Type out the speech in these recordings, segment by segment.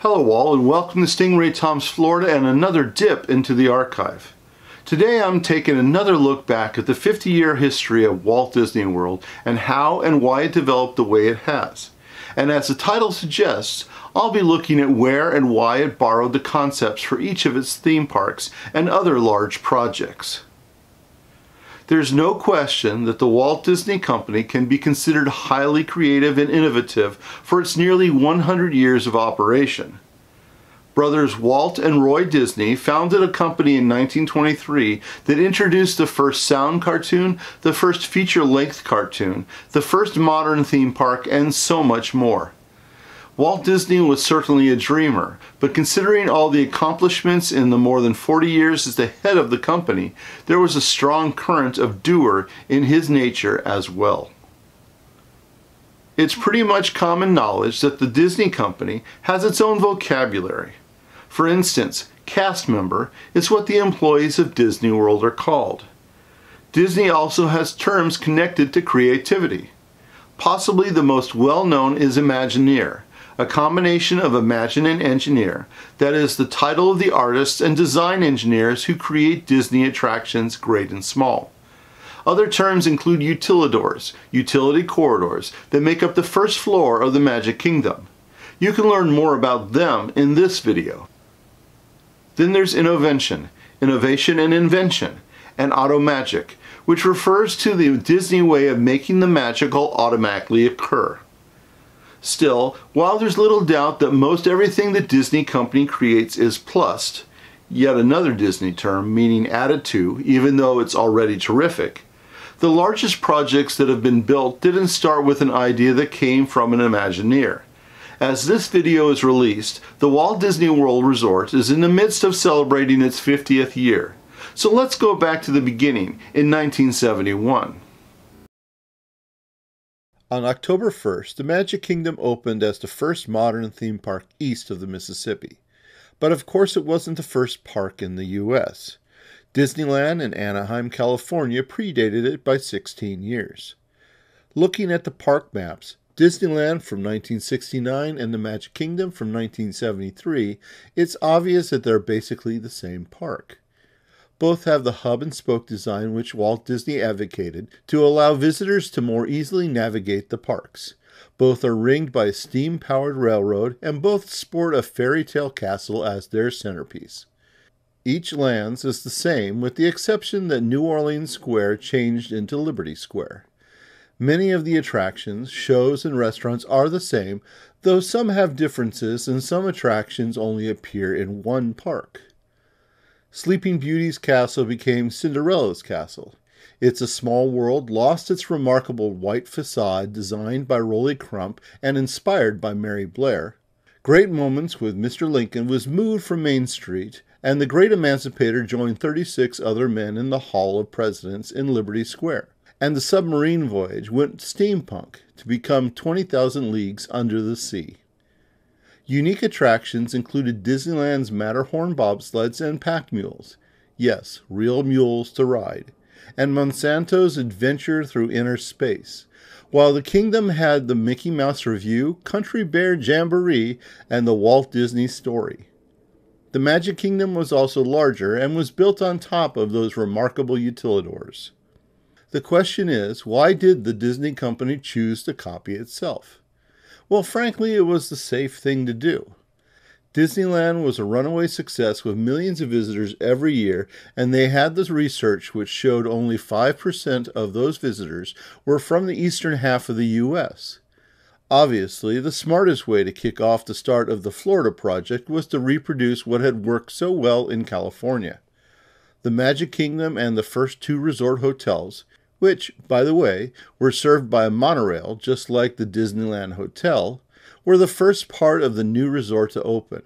Hello all, and welcome to Stingray Tom's Florida and another dip into the archive. Today I'm taking another look back at the 50-year history of Walt Disney World and how and why it developed the way it has. And as the title suggests, I'll be looking at where and why it borrowed the concepts for each of its theme parks and other large projects. There's no question that the Walt Disney Company can be considered highly creative and innovative for its nearly 100 years of operation. Brothers Walt and Roy Disney founded a company in 1923 that introduced the first sound cartoon, the first feature-length cartoon, the first modern theme park, and so much more. Walt Disney was certainly a dreamer, but considering all the accomplishments in the more than 40 years as the head of the company, there was a strong current of doer in his nature as well. It's pretty much common knowledge that the Disney Company has its own vocabulary. For instance, cast member is what the employees of Disney World are called. Disney also has terms connected to creativity. Possibly the most well-known is Imagineer, a combination of imagine and engineer, that is the title of the artists and design engineers who create Disney attractions great and small. Other terms include utilidors, utility corridors, that make up the first floor of the Magic Kingdom. You can learn more about them in this video. Then there's Innovention, innovation and invention, and Automagic, which refers to the Disney way of making the magical automatically occur. Still, while there's little doubt that most everything the Disney Company creates is plussed, yet another Disney term meaning added to, even though it's already terrific, the largest projects that have been built didn't start with an idea that came from an Imagineer. As this video is released, the Walt Disney World Resort is in the midst of celebrating its 50th year. So let's go back to the beginning in 1971. On October 1st, the Magic Kingdom opened as the first modern theme park east of the Mississippi. But of course it wasn't the first park in the U.S. Disneyland in Anaheim, California predated it by 16 years. Looking at the park maps, Disneyland from 1969 and the Magic Kingdom from 1973, it's obvious that they're basically the same park. Both have the hub-and-spoke design which Walt Disney advocated to allow visitors to more easily navigate the parks. Both are ringed by a steam-powered railroad, and both sport a fairy tale castle as their centerpiece. Each lands is the same, with the exception that New Orleans Square changed into Liberty Square. Many of the attractions, shows, and restaurants are the same, though some have differences and some attractions only appear in one park. Sleeping Beauty's castle became Cinderella's castle. It's a Small World lost its remarkable white facade designed by Rolly Crump and inspired by Mary Blair. Great Moments with Mr. Lincoln was moved from Main Street, and the Great Emancipator joined 36 other men in the Hall of Presidents in Liberty Square. And the submarine voyage went steampunk to become 20,000 Leagues Under the Sea. Unique attractions included Disneyland's Matterhorn bobsleds and pack mules. Yes, real mules to ride. And Monsanto's Adventure Through Inner Space. While the Kingdom had the Mickey Mouse Revue, Country Bear Jamboree, and the Walt Disney Story. The Magic Kingdom was also larger and was built on top of those remarkable utilidors. The question is, why did the Disney Company choose to copy itself? Well, frankly, it was the safe thing to do. Disneyland was a runaway success with millions of visitors every year, and they had this research which showed only 5% of those visitors were from the eastern half of the U.S. Obviously, the smartest way to kick off the start of the Florida project was to reproduce what had worked so well in California. The Magic Kingdom and the first two resort hotels, which, by the way, were served by a monorail just like the Disneyland Hotel, were the first part of the new resort to open.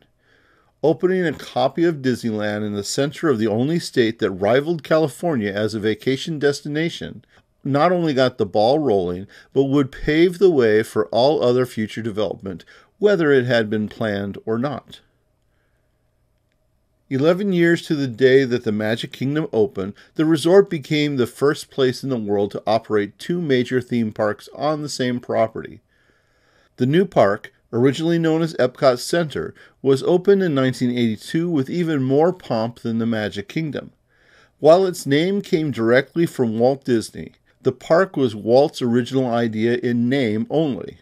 Opening a copy of Disneyland in the center of the only state that rivaled California as a vacation destination not only got the ball rolling, but would pave the way for all other future development, whether it had been planned or not. 11 years to the day that the Magic Kingdom opened, the resort became the first place in the world to operate two major theme parks on the same property. The new park, originally known as Epcot Center, was opened in 1982 with even more pomp than the Magic Kingdom. While its name came directly from Walt Disney, the park was Walt's original idea in name only.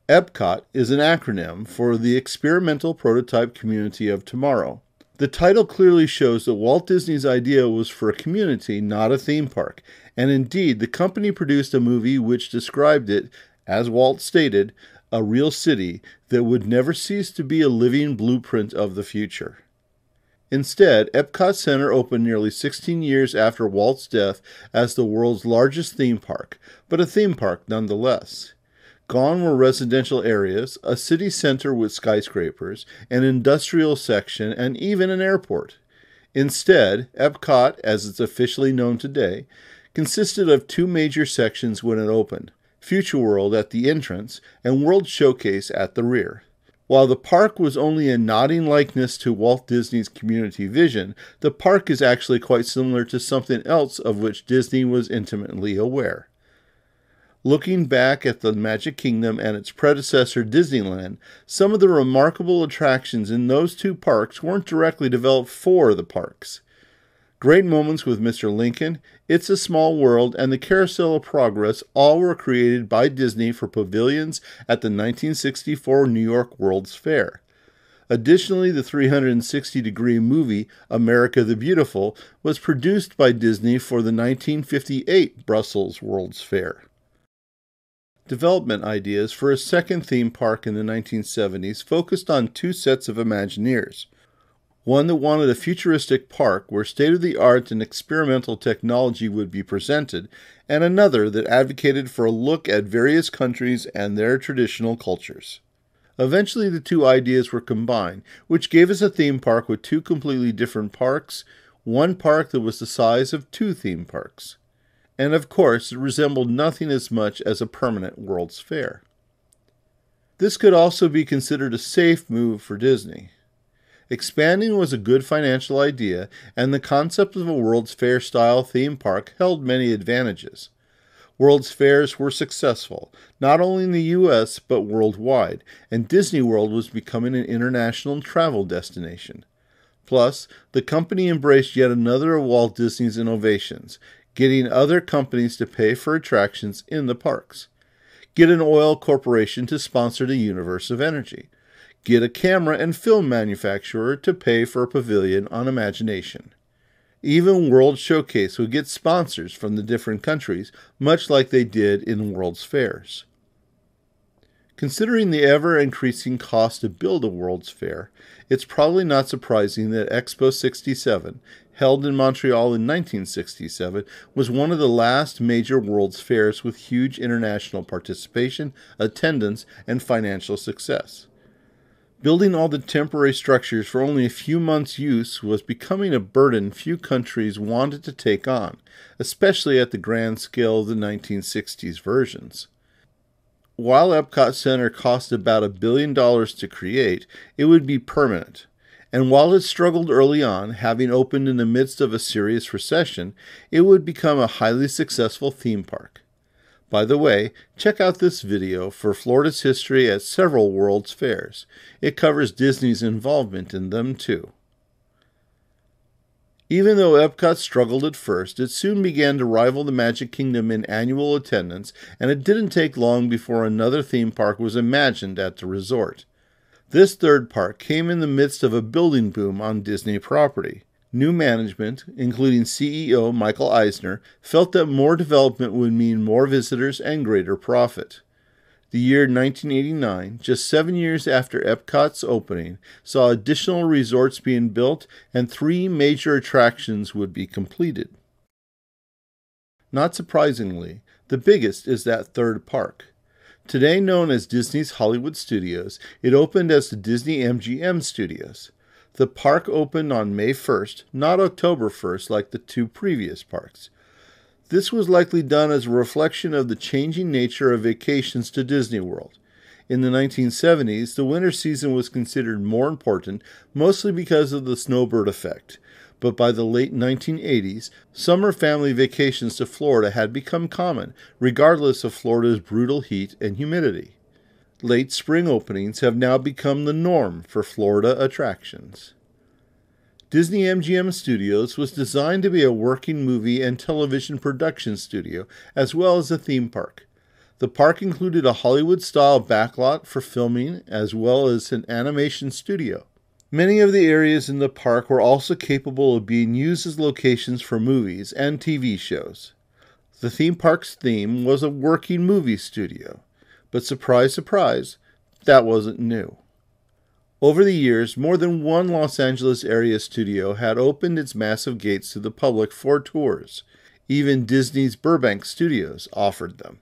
Epcot is an acronym for the Experimental Prototype Community of Tomorrow. The title clearly shows that Walt Disney's idea was for a community, not a theme park, and indeed the company produced a movie which described it, as Walt stated, a real city that would never cease to be a living blueprint of the future. Instead, Epcot Center opened nearly 16 years after Walt's death as the world's largest theme park, but a theme park nonetheless. Gone were residential areas, a city center with skyscrapers, an industrial section, and even an airport. Instead, Epcot, as it's officially known today, consisted of two major sections when it opened: Future World at the entrance and World Showcase at the rear. While the park was only a nodding likeness to Walt Disney's community vision, the park is actually quite similar to something else of which Disney was intimately aware. Looking back at the Magic Kingdom and its predecessor Disneyland, some of the remarkable attractions in those two parks weren't directly developed for the parks. Great moments with Mr. Lincoln, It's a Small World, and the Carousel of Progress all were created by Disney for pavilions at the 1964 New York World's Fair. Additionally, the 360-degree movie America the Beautiful was produced by Disney for the 1958 Brussels World's Fair. Development ideas for a second theme park in the 1970s focused on two sets of Imagineers. One that wanted a futuristic park where state-of-the-art and experimental technology would be presented, and another that advocated for a look at various countries and their traditional cultures. Eventually the two ideas were combined, which gave us a theme park with two completely different parks, one park that was the size of two theme parks. And of course, it resembled nothing as much as a permanent World's Fair. This could also be considered a safe move for Disney. Expanding was a good financial idea, and the concept of a World's Fair-style theme park held many advantages. World's Fairs were successful, not only in the U.S., but worldwide, and Disney World was becoming an international travel destination. Plus, the company embraced yet another of Walt Disney's innovations, getting other companies to pay for attractions in the parks. Get an oil corporation to sponsor the Universe of Energy. Get a camera and film manufacturer to pay for a pavilion on Imagination. Even World Showcase would get sponsors from the different countries, much like they did in World's Fairs. Considering the ever-increasing cost to build a World's Fair, it's probably not surprising that Expo 67, held in Montreal in 1967, was one of the last major World's Fairs with huge international participation, attendance, and financial success. Building all the temporary structures for only a few months' use was becoming a burden few countries wanted to take on, especially at the grand scale of the 1960s versions. While Epcot Center cost about $1 billion to create, it would be permanent. And while it struggled early on, having opened in the midst of a serious recession, it would become a highly successful theme park. By the way, check out this video for Florida's history at several World's Fairs. It covers Disney's involvement in them too. Even though Epcot struggled at first, it soon began to rival the Magic Kingdom in annual attendance, and it didn't take long before another theme park was imagined at the resort. This third park came in the midst of a building boom on Disney property. New management, including CEO Michael Eisner, felt that more development would mean more visitors and greater profit. The year 1989, just 7 years after Epcot's opening, saw additional resorts being built and 3 major attractions would be completed. Not surprisingly, the biggest is that third park. Today known as Disney's Hollywood Studios, it opened as the Disney MGM Studios. The park opened on May 1st, not October 1st like the two previous parks. This was likely done as a reflection of the changing nature of vacations to Disney World. In the 1970s, the winter season was considered more important, mostly because of the snowbird effect. But by the late 1980s, summer family vacations to Florida had become common, regardless of Florida's brutal heat and humidity. Late spring openings have now become the norm for Florida attractions. Disney MGM Studios was designed to be a working movie and television production studio, as well as a theme park. The park included a Hollywood-style backlot for filming, as well as an animation studio. Many of the areas in the park were also capable of being used as locations for movies and TV shows. The theme park's theme was a working movie studio, but surprise, surprise, that wasn't new. Over the years, more than one Los Angeles area studio had opened its massive gates to the public for tours. Even Disney's Burbank Studios offered them.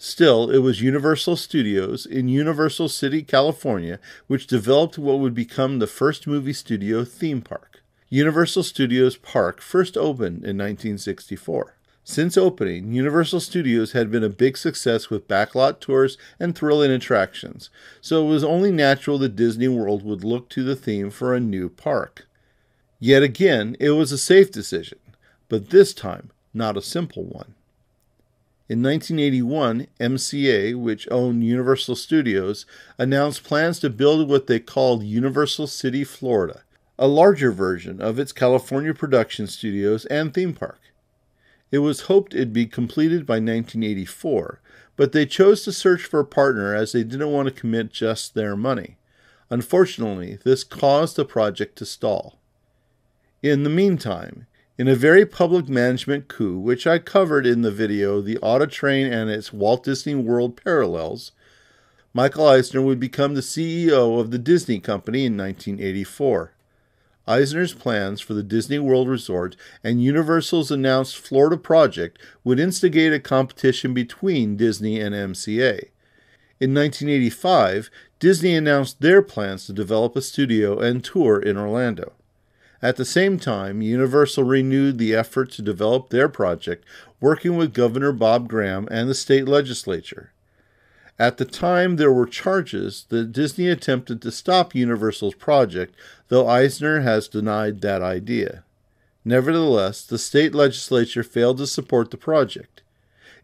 Still, it was Universal Studios in Universal City, California, which developed what would become the first movie studio theme park. Universal Studios Park first opened in 1964. Since opening, Universal Studios had been a big success with backlot tours and thrilling attractions, so it was only natural that Disney World would look to the theme for a new park. Yet again, it was a safe decision, but this time, not a simple one. In 1981, MCA, which owned Universal Studios, announced plans to build what they called Universal City, Florida, a larger version of its California production studios and theme park. It was hoped it'd be completed by 1984, but they chose to search for a partner as they didn't want to commit just their money. Unfortunately, this caused the project to stall. In the meantime, in a very public management coup, which I covered in the video The Auto Train and its Walt Disney World Parallels, Michael Eisner would become the CEO of the Disney Company in 1984. Eisner's plans for the Disney World Resort and Universal's announced Florida project would instigate a competition between Disney and MCA. In 1985, Disney announced their plans to develop a studio and tour in Orlando. At the same time, Universal renewed the effort to develop their project, working with Governor Bob Graham and the state legislature. At the time, there were charges that Disney attempted to stop Universal's project, though Eisner has denied that idea. Nevertheless, the state legislature failed to support the project.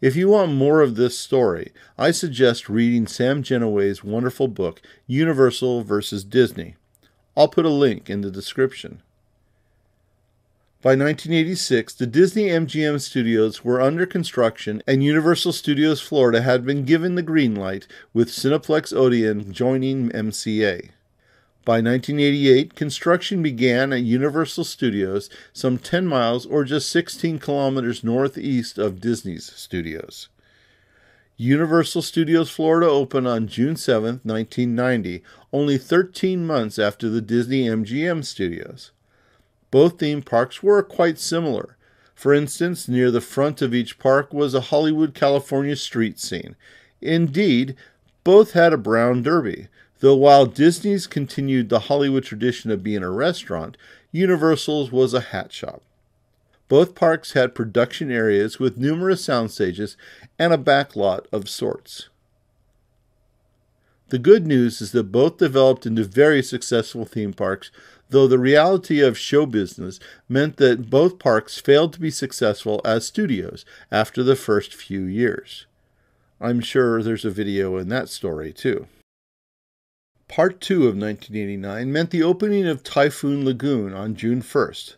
If you want more of this story, I suggest reading Sam Gennawey's wonderful book, Universal vs. Disney. I'll put a link in the description. By 1986, the Disney MGM Studios were under construction and Universal Studios Florida had been given the green light, with Cineplex Odeon joining MCA. By 1988, construction began at Universal Studios, some 10 miles or just 16 kilometers northeast of Disney's studios. Universal Studios Florida opened on June 7, 1990, only 13 months after the Disney MGM Studios. Both theme parks were quite similar. For instance, near the front of each park was a Hollywood, California street scene. Indeed, both had a brown derby, though while Disney's continued the Hollywood tradition of being a restaurant, Universal's was a hat shop. Both parks had production areas with numerous sound stages and a backlot of sorts. The good news is that both developed into very successful theme parks, though the reality of show business meant that both parks failed to be successful as studios after the first few years. I'm sure there's a video in that story too. Part 2 of 1989 meant the opening of Typhoon Lagoon on June 1st.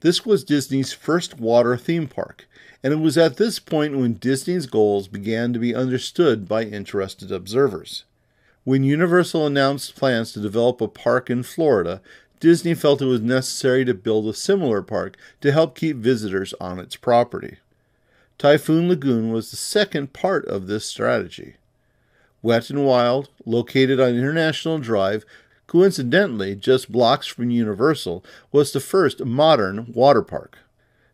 This was Disney's first water theme park, and it was at this point when Disney's goals began to be understood by interested observers. When Universal announced plans to develop a park in Florida, Disney felt it was necessary to build a similar park to help keep visitors on its property. Typhoon Lagoon was the second part of this strategy. Wet n Wild, located on International Drive, coincidentally just blocks from Universal, was the first modern water park.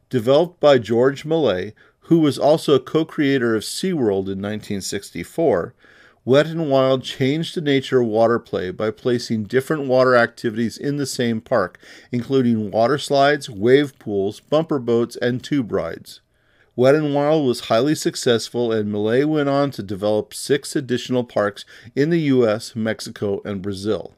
Developed by George Millay, who was also a co-creator of SeaWorld in 1964, Wet n Wild changed the nature of water play by placing different water activities in the same park, including water slides, wave pools, bumper boats, and tube rides. Wet n Wild was highly successful, and Malay went on to develop 6 additional parks in the U.S., Mexico, and Brazil.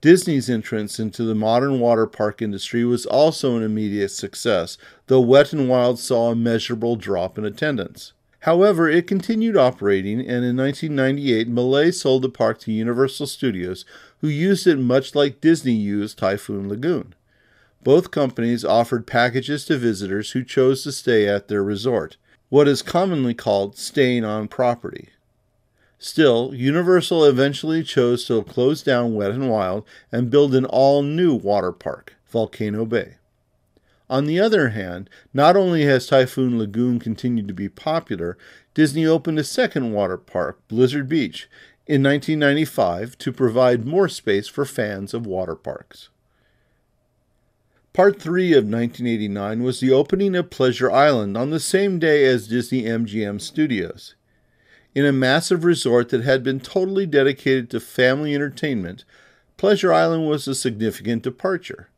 Disney's entrance into the modern water park industry was also an immediate success, though Wet n Wild saw a measurable drop in attendance. However, it continued operating, and in 1998, Malay sold the park to Universal Studios, who used it much like Disney used Typhoon Lagoon. Both companies offered packages to visitors who chose to stay at their resort, what is commonly called staying on property. Still, Universal eventually chose to close down Wet n Wild and build an all-new water park, Volcano Bay. On the other hand, not only has Typhoon Lagoon continued to be popular, Disney opened a second water park, Blizzard Beach, in 1995 to provide more space for fans of water parks. Part 3 of 1989 was the opening of Pleasure Island on the same day as Disney MGM Studios. In a massive resort that had been totally dedicated to family entertainment, Pleasure Island was a significant departure.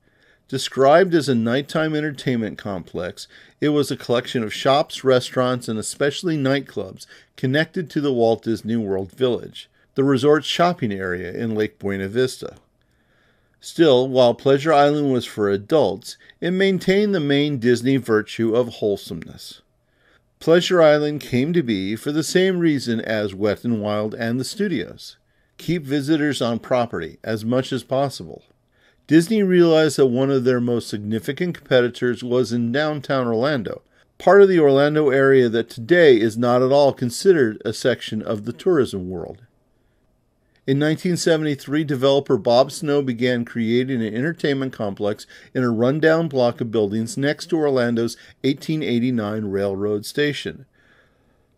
Described as a nighttime entertainment complex, it was a collection of shops, restaurants, and especially nightclubs connected to the Walt Disney World Village, the resort's shopping area in Lake Buena Vista. Still, while Pleasure Island was for adults, it maintained the main Disney virtue of wholesomeness. Pleasure Island came to be for the same reason as Wet n Wild and the studios: keep visitors on property as much as possible. Disney realized that one of their most significant competitors was in downtown Orlando, part of the Orlando area that today is not at all considered a section of the tourism world. In 1973, developer Bob Snow began creating an entertainment complex in a rundown block of buildings next to Orlando's 1889 railroad station.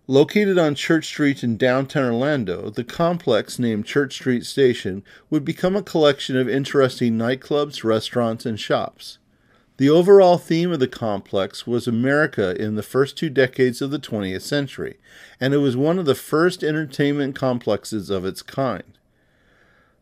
Located on Church Street in downtown Orlando, the complex named Church Street Station would become a collection of interesting nightclubs, restaurants, and shops. The overall theme of the complex was America in the first 2 decades of the 20th century, and it was one of the first entertainment complexes of its kind.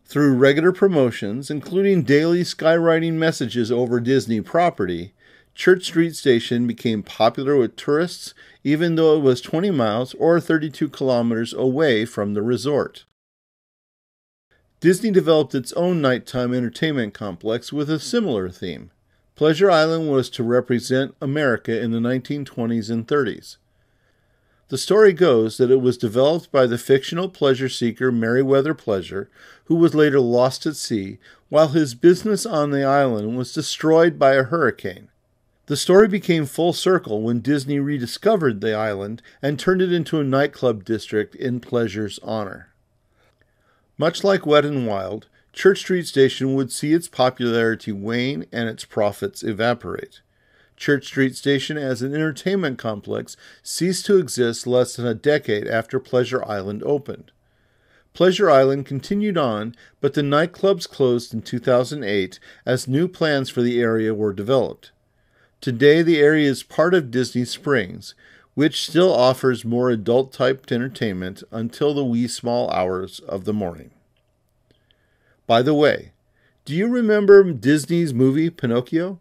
Through regular promotions, including daily skywriting messages over Disney property, Church Street Station became popular with tourists, even though it was 20 miles or 32 kilometers away from the resort. Disney developed its own nighttime entertainment complex with a similar theme. Pleasure Island was to represent America in the 1920s and 30s. The story goes that it was developed by the fictional pleasure seeker Meriwether Pleasure, who was later lost at sea, while his business on the island was destroyed by a hurricane. The story became full circle when Disney rediscovered the island and turned it into a nightclub district in Pleasure's honor. Much like Wet n Wild, Church Street Station would see its popularity wane and its profits evaporate. Church Street Station as an entertainment complex ceased to exist less than a decade after Pleasure Island opened. Pleasure Island continued on, but the nightclubs closed in 2008 as new plans for the area were developed. Today, the area is part of Disney Springs, which still offers more adult-type entertainment until the wee small hours of the morning. By the way, do you remember Disney's movie Pinocchio?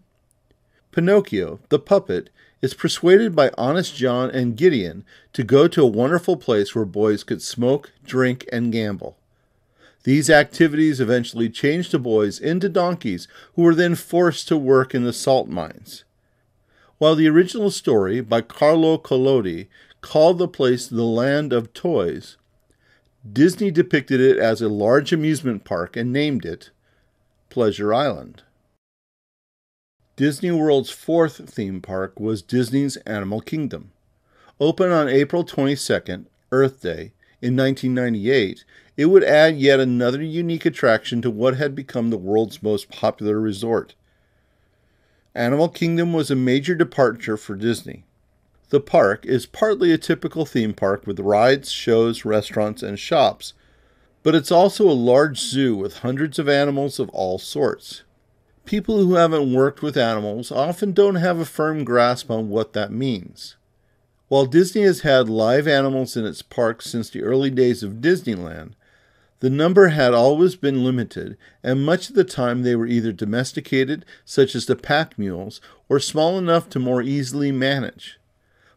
Pinocchio, the puppet, is persuaded by Honest John and Gideon to go to a wonderful place where boys could smoke, drink, and gamble. These activities eventually changed the boys into donkeys, who were then forced to work in the salt mines. While the original story, by Carlo Collodi, called the place the Land of Toys, Disney depicted it as a large amusement park and named it Pleasure Island. Disney World's 4th theme park was Disney's Animal Kingdom. Open on April 22nd, Earth Day, in 1998, it would add yet another unique attraction to what had become the world's most popular resort. Animal Kingdom was a major departure for Disney. The park is partly a typical theme park with rides, shows, restaurants, and shops, but it's also a large zoo with hundreds of animals of all sorts. People who haven't worked with animals often don't have a firm grasp on what that means. While Disney has had live animals in its parks since the early days of Disneyland, the number had always been limited, and much of the time they were either domesticated, such as the pack mules, or small enough to more easily manage.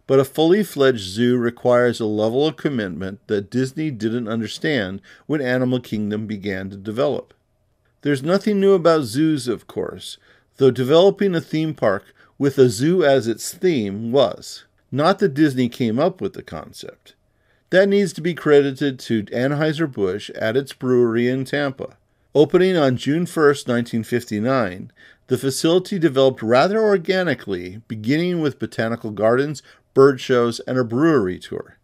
But a fully fledged zoo requires a level of commitment that Disney didn't understand when Animal Kingdom began to develop. There's nothing new about zoos, of course, though developing a theme park with a zoo as its theme was. Not that Disney came up with the concept. That needs to be credited to Anheuser-Busch at its brewery in Tampa. Opening on June 1, 1959, the facility developed rather organically, beginning with botanical gardens, bird shows, and a brewery tour.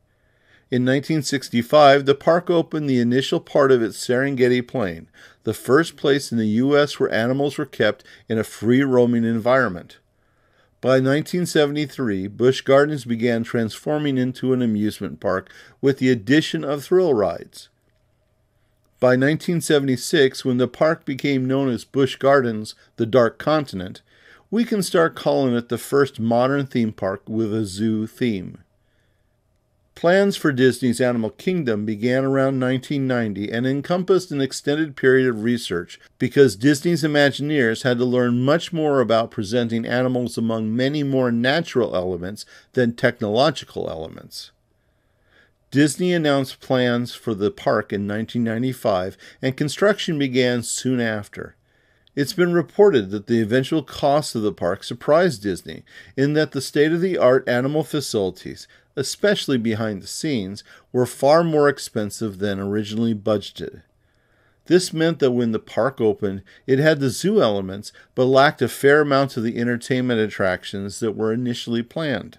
In 1965, the park opened the initial part of its Serengeti Plain, the first place in the U.S. where animals were kept in a free-roaming environment. By 1973, Busch Gardens began transforming into an amusement park with the addition of thrill rides. By 1976, when the park became known as Busch Gardens, the Dark Continent, we can start calling it the first modern theme park with a zoo theme. Plans for Disney's Animal Kingdom began around 1990 and encompassed an extended period of research because Disney's Imagineers had to learn much more about presenting animals among many more natural elements than technological elements. Disney announced plans for the park in 1995 and construction began soon after. It's been reported that the eventual cost of the park surprised Disney in that the state-of-the-art animal facilities, especially behind the scenes, were far more expensive than originally budgeted. This meant that when the park opened, it had the zoo elements, but lacked a fair amount of the entertainment attractions that were initially planned.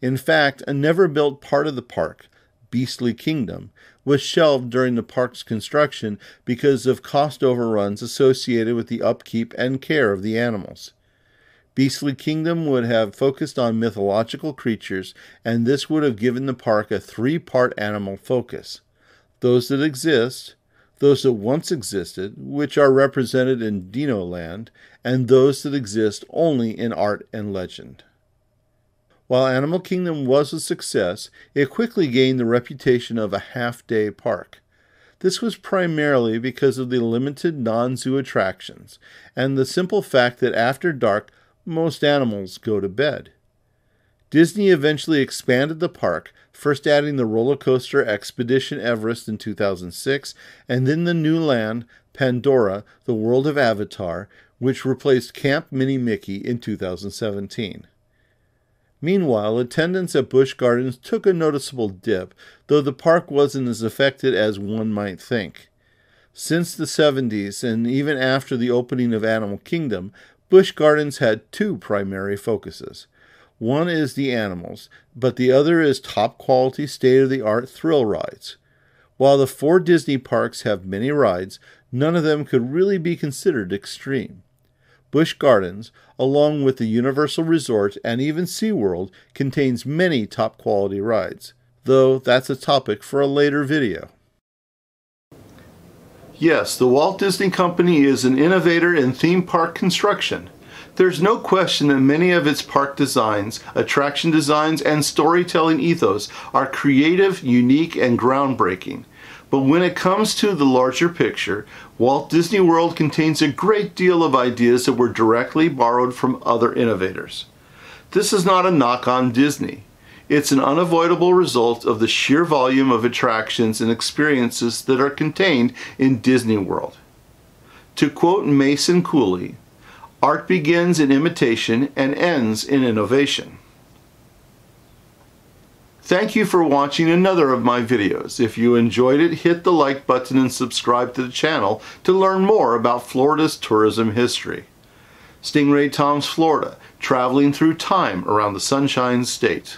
In fact, a never-built part of the park, Beastly Kingdom, was shelved during the park's construction because of cost overruns associated with the upkeep and care of the animals. Beastly Kingdom would have focused on mythological creatures, and this would have given the park a three-part animal focus. Those that exist, those that once existed, which are represented in Dino Land, and those that exist only in art and legend. While Animal Kingdom was a success, it quickly gained the reputation of a half-day park. This was primarily because of the limited non-zoo attractions, and the simple fact that after dark, most animals go to bed. Disney eventually expanded the park, first adding the roller coaster Expedition Everest in 2006, and then the new land, Pandora, the World of Avatar, which replaced Camp Mini Mickey in 2017. Meanwhile, attendance at Busch Gardens took a noticeable dip, though the park wasn't as affected as one might think. Since the 70s, and even after the opening of Animal Kingdom, Busch Gardens had two primary focuses. One is the animals, but the other is top-quality, state-of-the-art thrill rides. While the 4 Disney parks have many rides, none of them could really be considered extreme. Busch Gardens, along with the Universal Resort and even SeaWorld, contains many top-quality rides, though that's a topic for a later video. Yes, the Walt Disney Company is an innovator in theme park construction. There's no question that many of its park designs, attraction designs, and storytelling ethos are creative, unique, and groundbreaking. But when it comes to the larger picture, Walt Disney World contains a great deal of ideas that were directly borrowed from other innovators. This is not a knock on Disney. It's an unavoidable result of the sheer volume of attractions and experiences that are contained in Disney World. To quote Mason Cooley, "Art begins in imitation and ends in innovation." Thank you for watching another of my videos. If you enjoyed it, hit the like button and subscribe to the channel to learn more about Florida's tourism history. Stingray Tom's Florida, traveling through time around the Sunshine State.